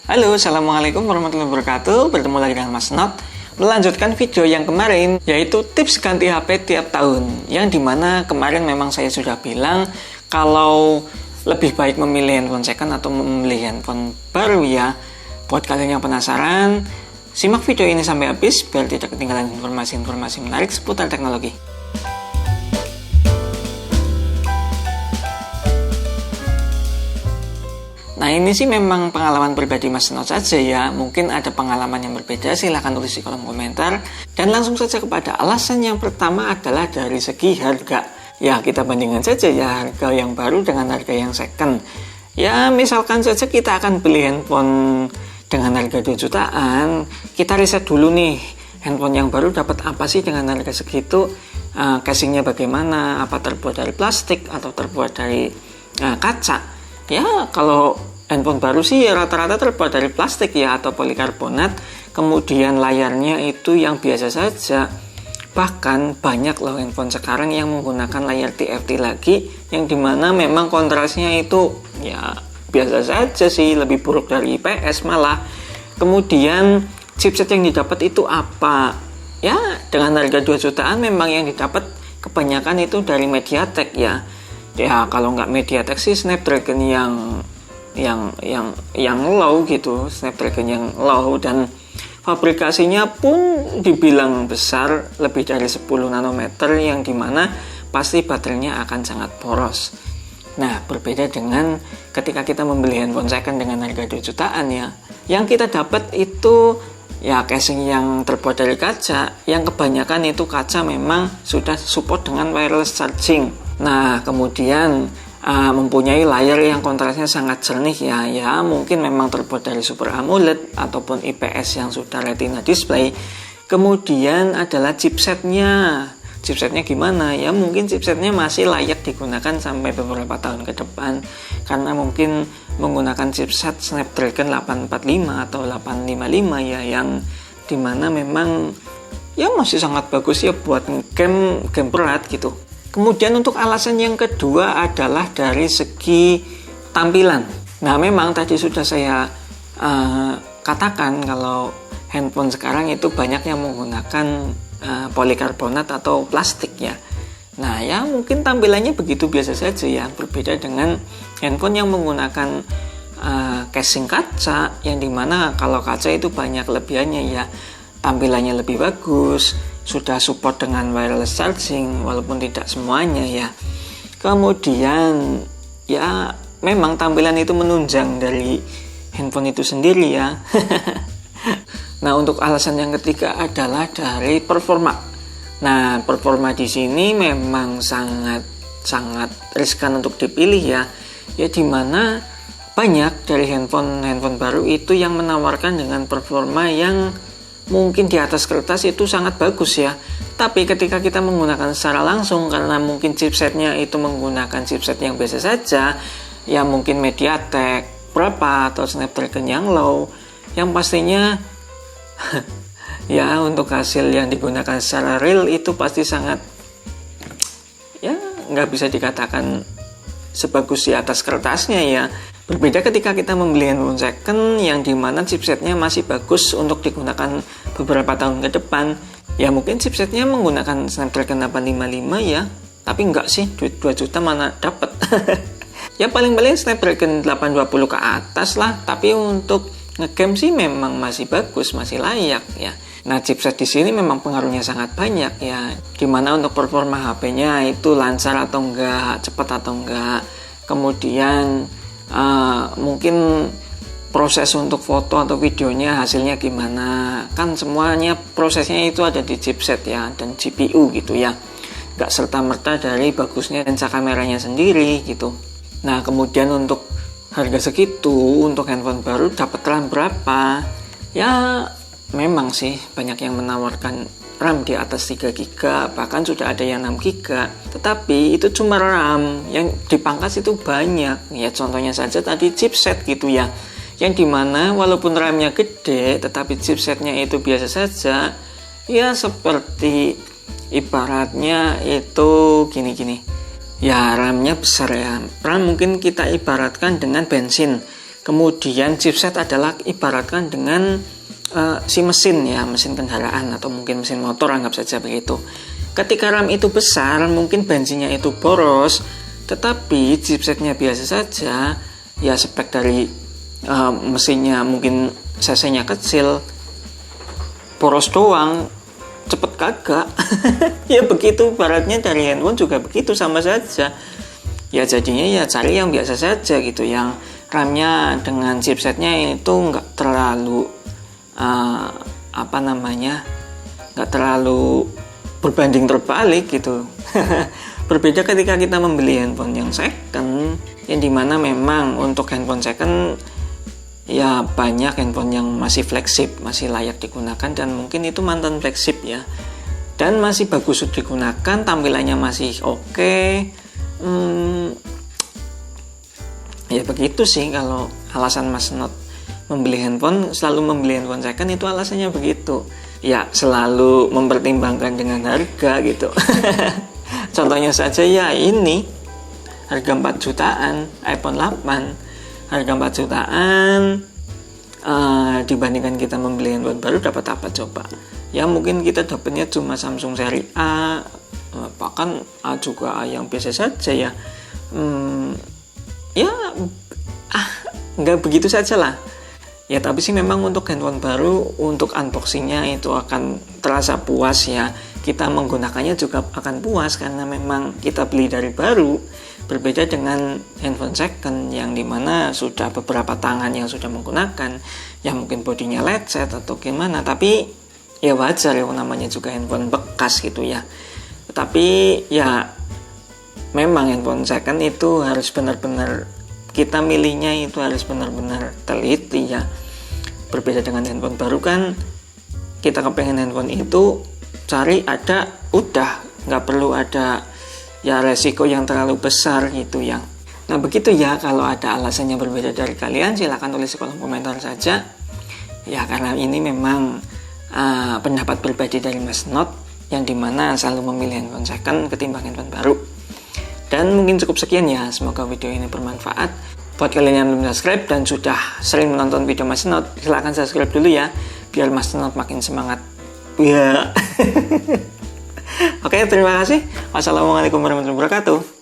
Halo, Assalamualaikum warahmatullahi wabarakatuh. Bertemu lagi dengan Mas Not. Melanjutkan video yang kemarin, yaitu tips ganti HP tiap tahun. Yang dimana kemarin memang saya sudah bilang kalau lebih baik memilih handphone second atau memilih handphone baru ya. Buat kalian yang penasaran, simak video ini sampai habis biar tidak ketinggalan informasi-informasi menarik seputar teknologi. Nah, ini sih memang pengalaman pribadi Mas Not saja ya. Mungkin ada pengalaman yang berbeda, silahkan tulis di kolom komentar. Dan langsung saja kepada alasan yang pertama adalah dari segi harga. Ya, kita bandingkan saja ya harga yang baru dengan harga yang second. Ya, misalkan saja kita akan beli handphone dengan harga 2 jutaan. Kita riset dulu nih, handphone yang baru dapat apa sih dengan harga segitu. Casingnya bagaimana, apa terbuat dari plastik atau terbuat dari kaca. Ya, kalau handphone baru sih ya rata-rata terbuat dari plastik ya atau polikarbonat. Kemudian layarnya itu yang biasa saja. Bahkan banyak loh handphone sekarang yang menggunakan layar TFT lagi, yang dimana memang kontrasnya itu ya biasa saja sih, lebih buruk dari IPS malah. Kemudian chipset yang didapat itu apa? Ya, dengan harga 2 jutaan memang yang didapat kebanyakan itu dari MediaTek ya. Ya, kalau nggak MediaTek sih Snapdragon yang low gitu, Snapdragon yang low, dan fabrikasinya pun dibilang besar, lebih dari 10 nanometer, yang dimana pasti baterainya akan sangat poros. Nah, berbeda dengan ketika kita membeli handphone second dengan harga 2 jutaan ya, yang kita dapat itu ya casing yang terbuat dari kaca, yang kebanyakan itu kaca memang sudah support dengan wireless charging. Nah, kemudian mempunyai layar yang kontrasnya sangat jernih ya mungkin memang terbuat dari Super AMOLED ataupun IPS yang sudah Retina display. Kemudian adalah chipsetnya gimana ya, mungkin chipsetnya masih layak digunakan sampai beberapa tahun ke depan karena mungkin menggunakan chipset Snapdragon 845 atau 855 ya, yang dimana memang ya masih sangat bagus ya buat game berat gitu. Kemudian untuk alasan yang kedua adalah dari segi tampilan. Nah, memang tadi sudah saya katakan kalau handphone sekarang itu banyak yang menggunakan polikarbonat atau plastik ya. Nah, ya mungkin tampilannya begitu biasa saja ya, berbeda dengan handphone yang menggunakan casing kaca, yang dimana kalau kaca itu banyak kelebihannya ya, tampilannya lebih bagus, sudah support dengan wireless charging walaupun tidak semuanya ya. Kemudian ya memang tampilan itu menunjang dari handphone itu sendiri ya. Nah, untuk alasan yang ketiga adalah dari performa. Nah, performa di sini memang sangat riskan untuk dipilih ya. Ya, dimana banyak dari handphone baru itu yang menawarkan dengan performa yang mungkin di atas kertas itu sangat bagus ya, tapi ketika kita menggunakan secara langsung, karena mungkin chipsetnya itu menggunakan chipset yang biasa saja ya, mungkin MediaTek berapa atau Snapdragon yang low, yang pastinya ya untuk hasil yang digunakan secara real itu pasti sangat ya nggak bisa dikatakan sebagus di atas kertasnya ya. Berbeda ketika kita membeli handphone second yang dimana chipsetnya masih bagus untuk digunakan beberapa tahun ke depan. Ya mungkin chipsetnya menggunakan Snapdragon 855 ya, tapi enggak sih, 2 juta mana dapat. Ya paling-paling Snapdragon 820 ke atas lah, tapi untuk ngegame sih memang masih bagus, masih layak ya. Nah, chipset di sini memang pengaruhnya sangat banyak ya. Dimana untuk performa HP-nya itu lancar atau enggak, cepat atau enggak. Kemudian mungkin proses untuk foto atau videonya hasilnya gimana, kan semuanya prosesnya itu ada di chipset ya dan GPU gitu ya, nggak serta-merta dari bagusnya lensa kameranya sendiri gitu. Nah, kemudian untuk harga segitu untuk handphone baru dapat RAM berapa ya, memang sih banyak yang menawarkan RAM di atas 3 GB, bahkan sudah ada yang 6 GB. Tetapi itu cuma RAM, yang dipangkas itu banyak. Ya contohnya saja tadi chipset gitu ya. Yang dimana walaupun RAM-nya gede, tetapi chipsetnya itu biasa saja. Ya seperti ibaratnya itu gini-gini. Ya RAM-nya besar ya. RAM mungkin kita ibaratkan dengan bensin. Kemudian chipset adalah ibaratkan dengan si mesin ya, mesin kendaraan atau mungkin mesin motor, anggap saja begitu. Ketika RAM itu besar, mungkin bensinnya itu boros, tetapi chipsetnya biasa saja, ya spek dari mesinnya mungkin cc-nya kecil, boros doang, cepet kagak. Ya begitu, baratnya dari handphone juga begitu, sama saja. Ya jadinya ya cari yang biasa saja gitu, yang RAM-nya dengan chipsetnya itu nggak terlalu nggak terlalu berbanding terbalik gitu. Berbeda ketika kita membeli handphone yang second, yang dimana memang untuk handphone second ya banyak handphone yang masih flagship, masih layak digunakan, dan mungkin itu mantan flagship ya, dan masih bagus digunakan, tampilannya masih oke. Ya begitu sih kalau alasan Mas Not selalu membeli handphone second, itu alasannya begitu. Ya selalu mempertimbangkan dengan harga gitu. Contohnya saja ya ini, harga 4 jutaan iPhone 8, harga 4 jutaan dibandingkan kita membeli handphone baru, dapat apa coba? Ya mungkin kita dapatnya cuma Samsung seri A, bahkan A juga A yang biasa saja ya. Nggak begitu saja lah. Ya tapi sih memang untuk handphone baru, untuk unboxingnya itu akan terasa puas ya. Kita menggunakannya juga akan puas karena memang kita beli dari baru. Berbeda dengan handphone second yang dimana sudah beberapa tangan yang sudah menggunakan, ya mungkin bodinya lecet atau gimana. Tapi ya wajar ya, namanya juga handphone bekas gitu ya. Tapi ya memang handphone second itu harus benar-benar kita milihnya, itu harus benar-benar teliti ya. Berbeda dengan handphone baru kan, kita kepengen handphone itu cari ada, udah, nggak perlu ada ya resiko yang terlalu besar gitu ya. Nah begitu ya, kalau ada alasannya berbeda dari kalian silahkan tulis di kolom komentar saja ya, karena ini memang pendapat pribadi dari Mas Not, yang dimana selalu memilih handphone second ketimbang handphone baru. Dan mungkin cukup sekian ya, semoga video ini bermanfaat. Buat kalian yang belum subscribe dan sudah sering menonton video Mas Not, silahkan subscribe dulu ya, biar Mas Not makin semangat. Ya. Oke, terima kasih. Wassalamualaikum warahmatullahi wabarakatuh.